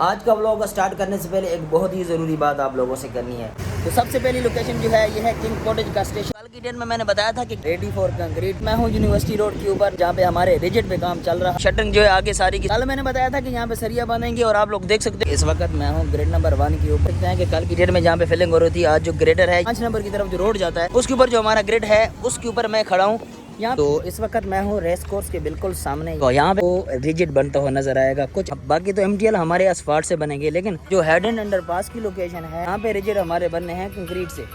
आज का vlog start करने से पहले एक बहुत ही ज़रूरी बात आप लोगों से करनी है। तो सबसे पहली लोकेशन जो है ये है किंग कॉटेज का स्टेशन। कल की डेट में मैंने बताया था कि रेडी फॉर कंक्रीट। मैं हूँ यूनिवर्सिटी रोड के ऊपर जहाँ पे हमारे रिजिट पे काम चल रहा है। शटरिंग जो है आगे सारी की। कल मैंने बताया था कि यहाँ पे सरिया बनेंगे और आप लोग देख सकते हैं इस वक्त मैं हूँ ग्रेड नंबर 1 के ऊपर। देखते हैं कि कल की डेट में जहाँ पे फिलिंग हो रही थी, आज जो ग्रेडर है 5 नंबर की तरफ जो रोड जाता है उसके ऊपर जो हमारा ग्रेड है उसके ऊपर मैं खड़ा हूँ यहाँ। तो इस वक्त मैं हूँ रेस कोर्स के बिल्कुल सामने। तो यहाँ पे वो रिजिड बनता हुआ नजर आएगा कुछ। बाकी तो एमटीएल हमारे असफाल्ट से बनेंगे, लेकिन जो हेड एंड अंडरपास की लोकेशन है यहाँ पे रिजिड हमारे बनने हैं कंक्रीट से।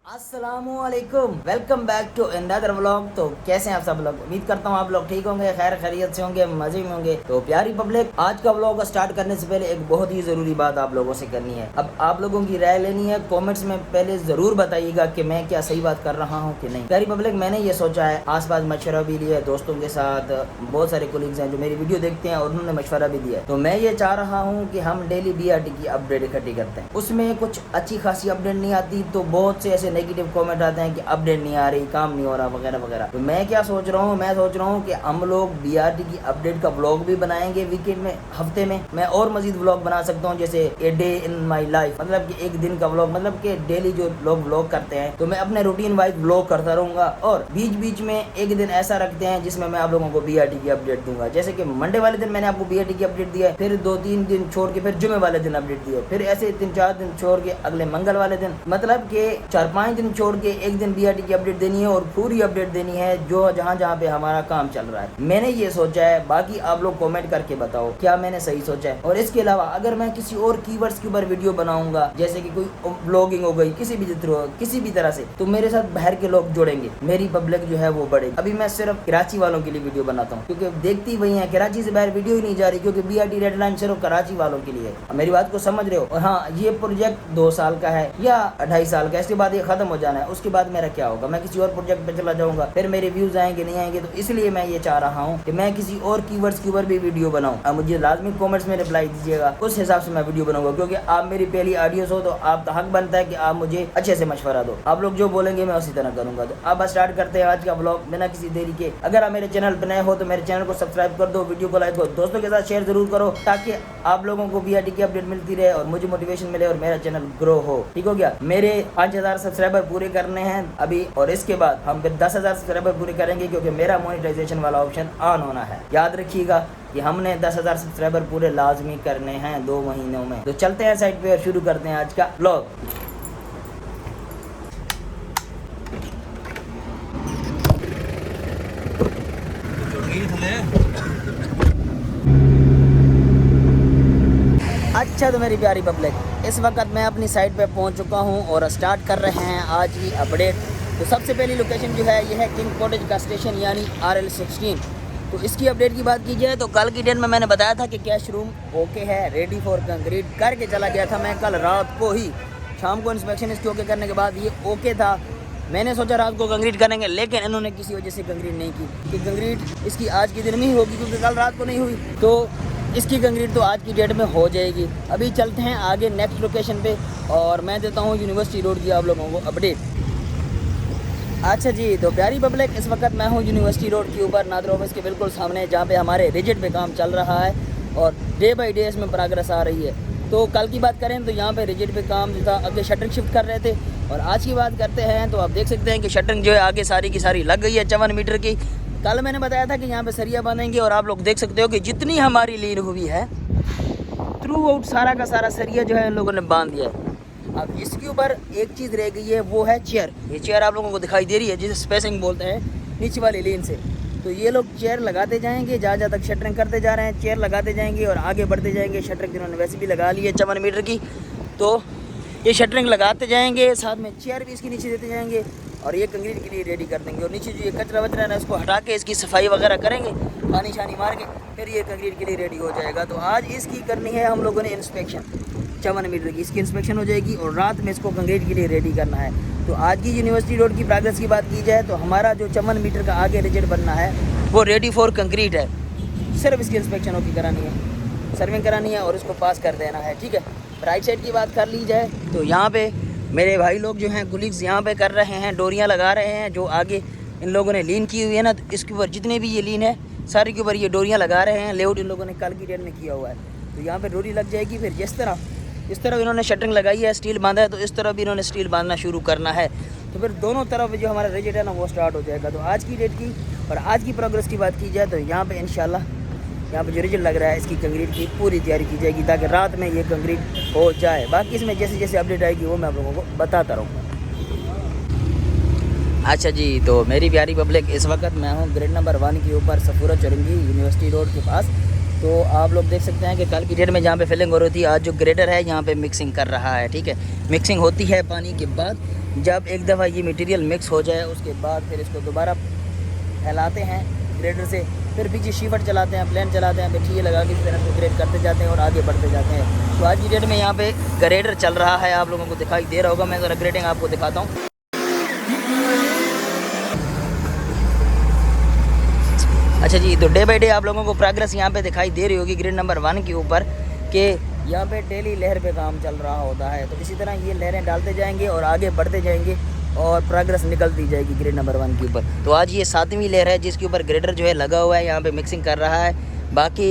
अस्सलामुअलैकुम, welcome back to another vlog. तो कैसे हैं आप सब लोग? उम्मीद करता हूँ आप लोग ठीक होंगे, खैर खैरियत से होंगे, मजे में होंगे। तो प्यारी पब्लिक, आज का व्लॉग स्टार्ट करने से पहले एक बहुत ही ज़रूरी बात आप लोगों से करनी है। अब आप लोगों की राय लेनी है। कमेंट्स में पहले ज़रूर बताइएगा कि मैं क्या सही बात कर रहा हूँ कि नहीं। प्यारी पब्लिक, मैंने ये सोचा है, आसपास मशवरा भी लिया है दोस्तों के साथ। बहुत सारे कोलीग्स हैं जो मेरी वीडियो देखते हैं और उन्होंने मशवरा भी दिया है। तो मैं ये चाह रहा हूँ कि हम डेली BRT की अपडेट इकट्ठी करते हैं। उसमें कुछ अच्छी खासी अपडेट नहीं आती तो बहुत से ऐसे नेगेटिव कॉमेंट आते हैं कि अपडेट नहीं आ रही, काम नहीं हो रहा वगैरह वगैरह। तो मैं क्या सोच रहा हूँ, मैं सोच रहा हूँ कि हम लोग BRT की अपडेट का व्लॉग भी बनाएंगे वीकेंड में, हफ्ते में। मैं और मजीद व्लॉग बना सकता हूँ, जैसे a day in my life, मतलब कि एक दिन का व्लॉग, मतलब कि डेली जो लोग व्लॉग करते हैं तो मैं अपने रूटीन वाइज व्लॉग करता रहूंगा। और बीच बीच में एक दिन ऐसा रखते हैं जिसमें मैं आप लोगों को BRT की अपडेट दूंगा। जैसे कि मंडे वाले दिन मैंने आपको BRT की अपडेट दिया है, फिर 2-3 दिन छोड़ के फिर जुमे वाले दिन अपडेट दिया, फिर ऐसे 3-4 दिन छोड़ के अगले मंगल वाले दिन, मतलब कि 4-5 दिन छोड़ के एक दिन BRT की अपडेट देनी है और पूरी अपडेट देनी है जो जहाँ जहाँ पे हमारा काम चल रहा है। मैंने ये सोचा है, बाकी आप लोग कमेंट करके बताओ क्या मैंने सही सोचा है। और इसके अलावा अगर मैं किसी और कीवर्ड्स के ऊपर वीडियो बनाऊंगा, जैसे कि कोई ब्लॉगिंग हो गई किसी भी तरह से, तो मेरे साथ बाहर के लोग जुड़ेंगे, मेरी पब्लिक जो है वो बढ़ेगी। अभी मैं सिर्फ कराची वालों के लिए वीडियो बनाता हूँ क्योंकि देखती वही है, कराची से बाहर वीडियो ही नहीं जा रही क्योंकि BRT रेड लाइन सिर्फ कराची वालों के लिए है। मेरी बात को समझ रहे हो? और हाँ, ये प्रोजेक्ट 2 साल का है या 2.5 साल का, इसके बाद ये खत्म हो जाना है। उसके बाद मेरा क्या होगा? मैं किसी और प्रोजेक्ट पे चला जाऊंगा, फिर मेरे व्यूज आएंगे नहीं आएंगे। तो इसलिए मैं ये चाह रहा हूँ कि मैं किसी और कीवर्ड्स के ऊपर भी वीडियो बनाऊं। अब मुझे लाजमी कमेंट्स में रिप्लाई दीजिएगा, उस हिसाब से मैं वीडियो बनाऊंगा क्योंकि आप मेरी पहली ऑडियंस हो तो आपका हक बनता है कि आप मुझे अच्छे से मशवरा दो। आप लोग जो बोलेंगे मैं उसी तरह करूंगा। तो अब स्टार्ट करते हैं आज का ब्लॉग बिना किसी देरी के। अगर आप मेरे चैनल पर नए हो तो मेरे चैनल को सब्सक्राइब कर दो, वीडियो को लाइक करो, दोस्तों के साथ शेयर जरूर करो ताकि आप लोगों को BRT की अपडेट मिलती रहे और मुझे मोटिवेशन मिले और मेरा चैनल ग्रो हो। ठीक हो गया? मेरे 5000 सब्सक्राइबर पूरे करने हैं अभी और इसके बाद हम फिर 10,000 सब्सक्राइबर पूरे करेंगे क्योंकि मेरा मोनेटाइजेशन वाला ऑप्शन ऑन होना है। याद रखिएगा कि हमने 10,000 सब्सक्राइबर पूरे लाजमी करने हैं 2 महीनों में। तो चलते हैं साइड पे और शुरू करते हैं आज का ब्लॉग। अच्छा, तो मेरी प्यारी पब्लिक, इस वक्त मैं अपनी साइट पे पहुंच चुका हूं और स्टार्ट कर रहे हैं आज की अपडेट। तो सबसे पहली लोकेशन जो है ये है किंग कॉटेज का स्टेशन यानी RL16। तो इसकी अपडेट की बात की जाए तो कल की डेट में मैंने बताया था कि कैश रूम ओके है, रेडी फॉर कंक्रीट करके चला गया था मैं कल रात को ही। शाम को इंस्पेक्शन इसकी ओके करने के बाद ये ओके था। मैंने सोचा रात को कंक्रीट करेंगे, लेकिन इन्होंने किसी वजह से कंक्रीट नहीं की कि कंक्रीट इसकी आज के दिन में ही होगी क्योंकि कल रात को नहीं हुई। तो इसकी कंक्रीट तो आज की डेट में हो जाएगी। अभी चलते हैं आगे नेक्स्ट लोकेशन पे और मैं देता हूँ यूनिवर्सिटी रोड की आप लोगों को अपडेट। अच्छा जी, तो प्यारी पब्लिक, इस वक्त मैं हूँ यूनिवर्सिटी रोड के ऊपर नादर ऑफिस के बिल्कुल सामने जहाँ पे हमारे रिजिट पे काम चल रहा है और डे बाई डे इसमें प्रोग्रेस आ रही है। तो कल की बात करें तो यहाँ पे रिजिट पे काम जो था आगे शटरिंग शिफ्ट कर रहे थे और आज की बात करते हैं तो आप देख सकते हैं कि शटरिंग जो है आगे सारी की सारी लग गई है 54 मीटर की। कल मैंने बताया था कि यहाँ पे सरिया बनेंगे और आप लोग देख सकते हो कि जितनी हमारी लीन हुई है थ्रू आउट सारा का सारा सरिया जो है इन लोगों ने बांध दिया है। अब इसके ऊपर एक चीज़ रह गई है, वो है चेयर। ये चेयर आप लोगों को दिखाई दे रही है जिसे स्पेसिंग बोलते हैं नीचे वाली लीन से। तो ये लोग चेयर लगाते जाएंगे, जहाँ जहाँ तक शटरिंग करते जा रहे हैं चेयर लगाते जाएंगे और आगे बढ़ते जाएंगे। शटरिंग जिन्होंने वैसे भी लगा ली है 54 मीटर की, तो ये शटरिंग लगाते जाएंगे, साथ में चेयर भी इसके नीचे देते जाएंगे और ये कंक्रीट के लिए रेडी कर देंगे। और नीचे जो ये कचरा वचरा है ना इसको हटा के इसकी सफाई वगैरह करेंगे, पानी शानी मार के, फिर ये कंक्रीट के लिए रेडी हो जाएगा। तो आज इसकी करनी है हम लोगों ने इंस्पेक्शन 54 मीटर की, इसकी इंस्पेक्शन हो जाएगी और रात में इसको कंक्रीट के लिए रेडी करना है। तो आज की यूनिवर्सिटी रोड की प्रोग्रेस की बात की जाए तो हमारा जो 54 मीटर का आगे रिजिट बनना है वो रेडी फॉर कंक्रीट है। सिर्फ इसकी इंस्पेक्शन होगी करानी है, सर्विंग करानी है और इसको पास कर देना है। ठीक है, राइट साइड की बात कर ली जाए तो यहाँ पे मेरे भाई लोग जो हैं कुलीग्स यहाँ पे कर रहे हैं, डोरियाँ लगा रहे हैं। जो आगे इन लोगों ने लीन की हुई है ना, तो इसके ऊपर जितने भी ये लीन है सारी के ऊपर ये डोरियाँ लगा रहे हैं। लेआउट इन लोगों ने कल की डेट में किया हुआ है। तो यहाँ पे डोरी लग जाएगी। फिर इस तरह इन्होंने शटरिंग लगाई है, स्टील बांधा है, तो इस तरह भी इन्होंने स्टील बांधना शुरू करना है। तो फिर दोनों तरफ जो हमारा रिजिड है ना वो स्टार्ट हो जाएगा। तो आज की डेट की और आज की प्रोग्रेस की बात की जाए तो यहाँ पे इंशाल्लाह यहाँ पे जो रिजिड लग रहा है इसकी कंक्रीट की पूरी तैयारी की जाएगी ताकि रात में ये कंक्रीट हो जाए। बाकी इसमें जैसे जैसे अपडेट आएगी वो मैं आप लोगों को बताता रहूँगा। अच्छा जी, तो मेरी प्यारी पब्लिक, इस वक्त मैं हूँ ग्रेड नंबर 1 के ऊपर सफूरा चौरंगी यूनिवर्सिटी रोड के पास। तो आप लोग देख सकते हैं कि कल की डेट में जहाँ पे फिलिंग हो रही थी, आज जो ग्रेडर है यहाँ पे मिक्सिंग कर रहा है। ठीक है, मिक्सिंग होती है पानी के बाद। जब एक दफ़ा ये मटेरियल मिक्स हो जाए उसके बाद फिर इसको दोबारा फैलाते हैं ग्रेडर से, फिर पीछे शीफट चलाते हैं, प्लेन चलाते हैं, फिर ठीक लगा के इस तरह को ग्रेड करते जाते हैं और आगे बढ़ते जाते हैं। तो आज की डेट में यहाँ पे ग्रेडर चल रहा है, आप लोगों को दिखाई दे रहा होगा। मैं ज़रा ग्रेडिंग आपको दिखाता हूँ। अच्छा जी, तो डे बाई डे आप लोगों को प्रोग्रेस यहाँ पे दिखाई दे रही होगी ग्रेड नंबर 1 के ऊपर कि यहाँ पे डेली लहर पे काम चल रहा होता है। तो इसी तरह ये लहरें डालते जाएंगे और आगे बढ़ते जाएंगे और प्रोग्रेस निकलती जाएगी ग्रेड नंबर 1 के ऊपर। तो आज ये 7वीं लहर है जिसके ऊपर ग्रेडर जो है लगा हुआ है, यहाँ पे मिक्सिंग कर रहा है। बाकी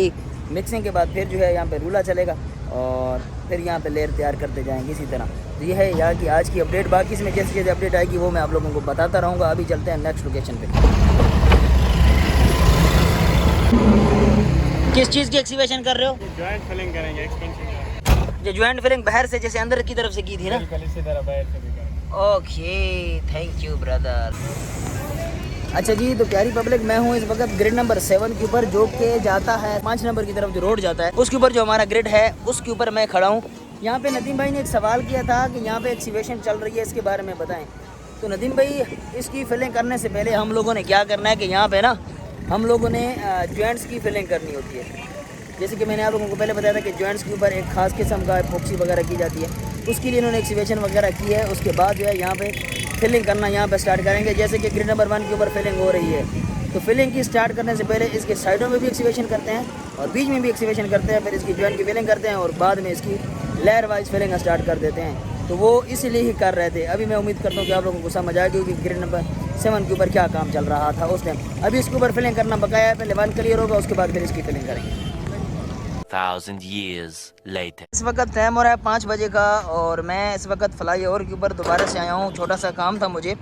मिक्सिंग के बाद फिर जो है यहाँ पे रूला चलेगा और फिर यहाँ पे लेयर तैयार करते जाएंगे इसी तरह। तो ये है यहाँ की आज की अपडेट। बाकी इसमें जैसे जैसे अपडेट आएगी वो मैं आप लोगों को बताता रहूँगा। अभी चलते हैं नेक्स्ट लोकेशन पे। किस चीज़ की एक्सीवेशन कर रहे हो? ज्वाइंट फिलिंग करेंगे, एक्सपेंशन। जो ज्वाइंट फिलिंग बाहर से जैसे अंदर की तरफ से की थी ना? इसी तरह बाहर से भी करेंगे। Okay, thank you brother. अच्छा जी, तो प्यारी पब्लिक, मैं हूँ इस वक्त ग्रिड नंबर 7 के ऊपर जो कि जाता है 5 नंबर की तरफ, जो रोड जाता है उसके ऊपर जो हमारा ग्रिड है उसके ऊपर मैं खड़ा हूँ। यहाँ पे नदीम भाई ने एक सवाल किया था कि यहाँ पे एक्सीवेशन चल रही है, इसके बारे में बताएं। तो नदीम भाई, इसकी फिलिंग करने से पहले हम लोगों ने क्या करना है कि यहाँ पे ना हम लोगों ने जॉइंट्स की फिलिंग करनी होती है। जैसे कि मैंने आप लोगों को पहले बताया था कि जॉइंट्स के ऊपर एक खास किस्म का एपॉक्सी वगैरह की जाती है, उसके लिए इन्होंने एक्सीवेशन वगैरह की है। उसके बाद जो है यहाँ पे फिलिंग करना यहाँ पे स्टार्ट करेंगे। जैसे कि ग्रिड नंबर 1 के ऊपर फिलिंग हो रही है, तो फिलिंग की स्टार्ट करने से पहले इसके साइडों में भी एक्सीवेशन करते हैं और बीच में भी एक्सीवेशन करते हैं, फिर इसकी जॉइंट की फिलिंग करते हैं और बाद में इसकी लेयर वाइज फिलिंग स्टार्ट कर देते हैं। तो वो इसीलिए ही कर रहे थे। अभी मैं उम्मीद करता हूँ कि आप लोगों को समझ आ गई कि ग्रिड नंबर 7 के ऊपर क्या काम चल रहा था उस टाइम। अभी इसके ऊपर फिलिंग करना बकाया है, पहले 1 क्लियर होगा उसके बाद फिर इसकी फिलिंग करेंगे। 1000 years later. इस वक्त टाइम हो रहा है 5 बजे का और मैं इस वक्त फ्लाई ओवर के ऊपर दोबारा से आया हूँ। छोटा सा काम था मुझे,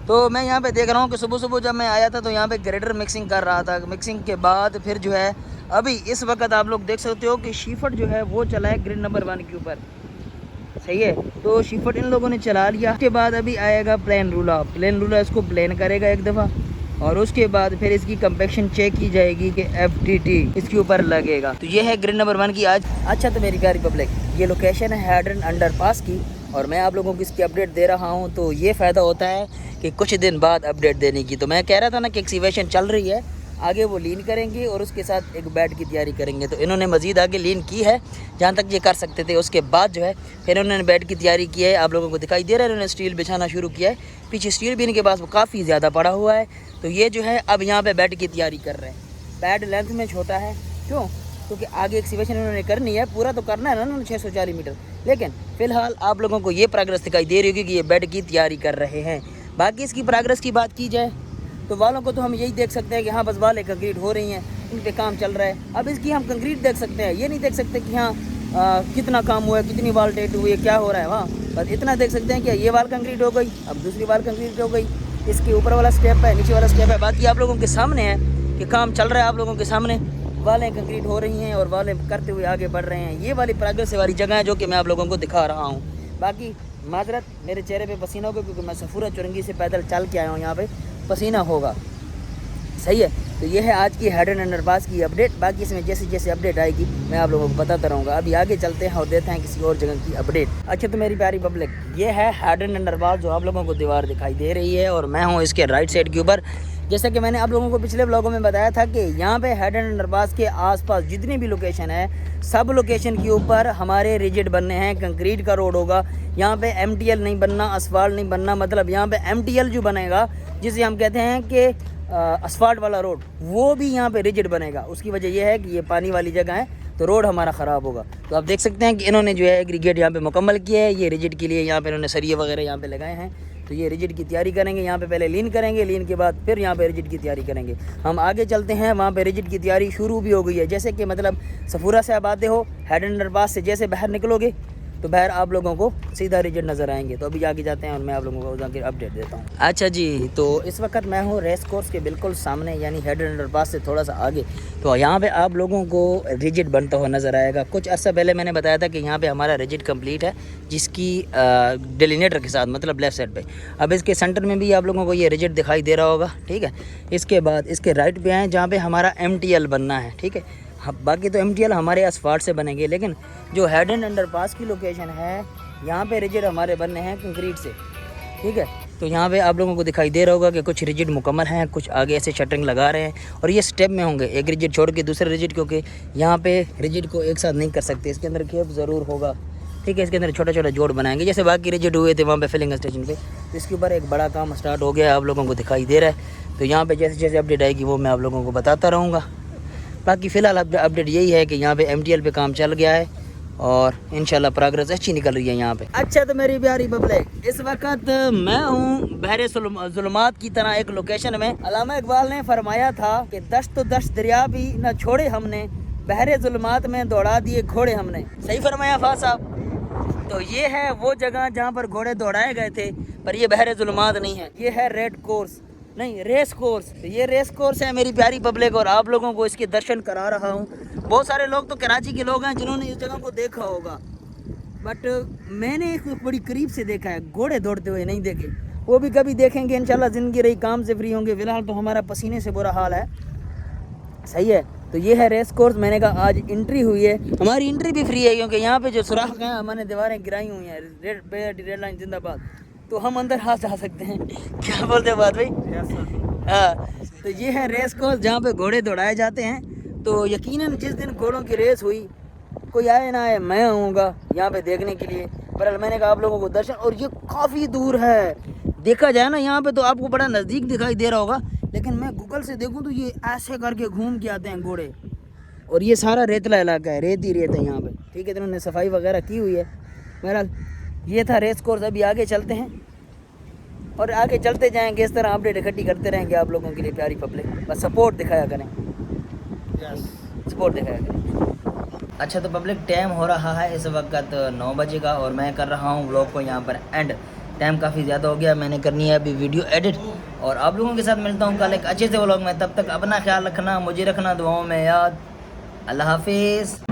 तो मैं यहाँ पे देख रहा हूँ कि सुबह सुबह जब मैं आया था तो यहाँ पे ग्रेडर मिक्सिंग कर रहा था। मिक्सिंग के बाद फिर जो है अभी इस वक्त आप लोग देख सकते हो कि शीफट जो है वो चला है ग्रिड नंबर 1 के ऊपर, सही है। तो शीफट इन लोगों ने चला लिया। उसके बाद अभी आएगा प्लेन रूलर इसको प्लेन करेगा एक दफ़ा और उसके बाद फिर इसकी कंपेक्शन चेक की जाएगी कि FTT इसके ऊपर लगेगा। तो ये है ग्रिड नंबर 1 की आज। अच्छा, तो मेरी प्यारी पब्लिक, ये लोकेशन है हैडन अंडरपास की और मैं आप लोगों को इसकी अपडेट दे रहा हूँ। तो ये फ़ायदा होता है कि कुछ दिन बाद अपडेट देने की। तो मैं कह रहा था ना कि एक्सीवेशन चल रही है, आगे वो लीन करेंगे और उसके साथ एक बेड की तैयारी करेंगे। तो इन्होंने मज़ीद आगे लीन की है जहाँ तक ये कर सकते थे। उसके बाद जो है फिर इन्होंने बेड की तैयारी की है। आप लोगों को दिखाई दे रहा है इन्होंने स्टील बिछाना शुरू किया है। पीछे स्टील भी इनके पास वो काफ़ी ज़्यादा पड़ा हुआ है। तो ये जो है अब यहाँ पे बेड की तैयारी कर रहे हैं। बेड लेंथ में छोटा है, क्यों? क्योंकि आगे एक्सीवेशन इन्होंने करनी है, पूरा तो करना है ना उन्होंने 640 मीटर। लेकिन फ़िलहाल आप लोगों को ये प्रोग्रेस दिखाई दे रही होगी कि ये बेड की तैयारी कर रहे हैं। बाकी इसकी प्रोग्रेस की बात की जाए तो वालों को तो हम यही देख सकते हैं कि हाँ बस वाले कंक्रीट हो रही हैं, इन पे काम चल रहा है। अब इसकी हम कंक्रीट देख सकते हैं, ये नहीं देख सकते कि हाँ कितना काम हुआ है, कितनी वाल टेट हुई है, क्या हो रहा है वहाँ। बस इतना देख सकते हैं कि ये वाल कंक्रीट हो गई, अब दूसरी वाल कंक्रीट हो गई, इसके ऊपर वाला स्टेप है, नीचे वाला स्टेप है। बाकी आप लोगों के सामने है कि काम चल रहा है, आप लोगों के सामने वालें कंक्रीट हो रही हैं और वालें करते हुए आगे बढ़ रहे हैं। ये वाली प्रोग्रेस वाली जगह है जो कि मैं आप लोगों को दिखा रहा हूँ। बाकी माजरत, मेरे चेहरे पे पसीना होगा क्योंकि मैं सफूरा चौरंगी से पैदल चल के आया हूँ, यहाँ पे पसीना होगा, सही है। तो ये है आज की हैडन अंडरपास की अपडेट। बाकी इसमें जैसे जैसे अपडेट आएगी मैं आप लोगों को बताता रहूँगा। अभी आगे चलते हैं और देते हैं किसी और जगह की अपडेट। अच्छा, तो मेरी प्यारी पब्लिक, ये है हैडन अंडरपास जो आप लोगों को दीवार दिखाई दे रही है और मैं हूँ इसके राइट साइड के ऊपर। जैसा कि मैंने आप लोगों को पिछले ब्लॉगों में बताया था कि यहाँ पे हैडन अंडरपास के आसपास जितनी भी लोकेशन है, सब लोकेशन के ऊपर हमारे रिजिड बनने हैं, कंक्रीट का रोड होगा। यहाँ पे MTL नहीं बनना, असफाल्ट नहीं बनना। मतलब यहाँ पे MTL जो बनेगा, जिसे हम कहते हैं कि असफाल्ट वाला रोड, वो भी यहाँ पे रिजिड बनेगा। उसकी वजह यह है कि ये पानी वाली जगह है तो रोड हमारा ख़राब होगा। तो आप देख सकते हैं कि इन्होंने जो है एग्रीगेट यहाँ पे मुकम्मल किया है। ये रिजिड के लिए यहाँ पे इन्होंने सरिये वगैरह यहाँ पे लगाए हैं तो ये रिजिड की तैयारी करेंगे। यहाँ पे पहले लीन करेंगे, लीन के बाद फिर यहाँ पे रिजिड की तैयारी करेंगे। हम आगे चलते हैं, वहाँ पे रिजिड की तैयारी शुरू भी हो गई है। जैसे कि मतलब सफूरा से आप आते हो, हेड अंडरपास से जैसे बाहर निकलोगे तो बाहर आप लोगों को सीधा रिजिड नज़र आएंगे। तो अभी आगे जाते हैं और मैं आप लोगों को जाकर अपडेट देता हूँ। अच्छा जी, तो इस वक्त मैं हूँ रेस कोर्स के बिल्कुल सामने, यानी हेड अंडरपास से थोड़ा सा आगे। तो यहाँ पे आप लोगों को रिजिड बनता हुआ नज़र आएगा। कुछ अर्सा पहले मैंने बताया था कि यहाँ पे हमारा रिजिड कंप्लीट है, जिसकी डेलिनेटर के साथ, मतलब लेफ़्ट साइड पे। अब इसके सेंटर में भी आप लोगों को ये रिजिड दिखाई दे रहा होगा, ठीक है। इसके बाद इसके राइट पे आए जहाँ पे हमारा MTL बनना है, ठीक है। बाकी तो MTL हमारे असफाल्ट से बनेंगे, लेकिन जो हेड एंड अंडरपास की लोकेशन है यहाँ पे रिजिड हमारे बनने हैं कंक्रीट से, ठीक है। तो यहाँ पे आप लोगों को दिखाई दे रहा होगा कि कुछ रिजिड मुकम्मल हैं, कुछ आगे ऐसे शटरिंग लगा रहे हैं और ये स्टेप में होंगे, एक रिजिड छोड़ के दूसरे रिजिड, क्योंकि यहाँ पे रिजिड को एक साथ नहीं कर सकते, इसके अंदर खेप ज़रूर होगा, ठीक है। इसके अंदर छोटा छोटा जोड़ बनाएंगे, जैसे बाकी रिजिड हुए थे वहाँ पे फिलिंग स्टेशन पे। तो इसके ऊपर एक बड़ा काम स्टार्ट हो गया है, आप लोगों को दिखाई दे रहा है। तो यहाँ पे जैसे जैसे अपडेट आएगी वो मैं आप लोगों को बताता रहूँगा। बाकी फ़िलहाल अपडेट यही है कि यहाँ पे MTL पे काम चल गया है और इंशाल्लाह प्रोग्रेस अच्छी निकल रही है यहाँ पे। अच्छा, तो मेरी प्यारी पब्लिक, इस वक्त मैं हूँ बहरे जुल्मात की तरह एक लोकेशन में। अल्लामा इकबाल ने फरमाया था कि दश्त दश्त दरिया भी न छोड़े हमने, बहरे जुल्मात में दौड़ा दिए घोड़े हमने। सही फरमाया फा साहब। तो ये है वो जगह जहाँ पर घोड़े दौड़ाए गए थे, पर ये बहरे जुल्मात नहीं है, ये है रेड कोर्स, नहीं रेस कोर्स। ये रेस कोर्स है मेरी प्यारी पब्लिक, और आप लोगों को इसके दर्शन करा रहा हूँ। बहुत सारे लोग तो कराची के लोग हैं जिन्होंने इस जगह को देखा होगा, बट मैंने इसको बड़ी करीब से देखा है, घोड़े दौड़ते हुए नहीं देखे। वो भी कभी देखेंगे इंशाल्लाह, ज़िंदगी रही काम से फ्री होंगे। फ़िलहाल तो हमारा पसीने से बुरा हाल है, सही है। तो ये है रेस कोर्स। मैंने कहा आज एंट्री हुई है, हमारी एंट्री भी फ्री है, क्योंकि यहाँ पे जो सुराख हैं हमने दीवारें गिराई हुई हैं, रेड लाइन जिंदाबाद, तो हम अंदर हाथ जा सकते हैं। क्या बोलते हैं बात भाई? हाँ, तो ये है रेस कोर्स जहाँ पे घोड़े दौड़ाए जाते हैं। तो यकीनन जिस दिन घोड़ों की रेस हुई, कोई आए ना आए, मैं आऊँगा यहाँ पे देखने के लिए। पर मैंने कहा आप लोगों को दर्शन, और ये काफ़ी दूर है, देखा जाए ना यहाँ पे तो आपको बड़ा नज़दीक दिखाई दे रहा होगा, लेकिन मैं गूगल से देखूँ तो ये ऐसे करके घूम के आते हैं घोड़े। और ये सारा रेतला इलाका है, रेत ही रेत है यहाँ पे, ठीक है। तो इन्होंने सफाई वगैरह की हुई है। बहरहाल ये था रेस कोर्स। अभी आगे चलते हैं और आगे चलते जाएंगे, इस तरह अपडेट इकट्ठी करते रहेंगे आप लोगों के लिए प्यारी पब्लिक। बस सपोर्ट दिखाया करें, सपोर्ट दिखाया करें। अच्छा, तो पब्लिक टाइम हो रहा है इस वक्त 9 बजे का, और मैं कर रहा हूँ व्लॉग को यहाँ पर एंड। टाइम काफ़ी ज़्यादा हो गया, मैंने करनी है अभी वीडियो एडिट, और आप लोगों के साथ मिलता हूँ कल एक अच्छे से व्लॉग में। तब तक अपना ख्याल रखना, मुझे रखना दुआओं में याद। अल्लाह हाफिज़।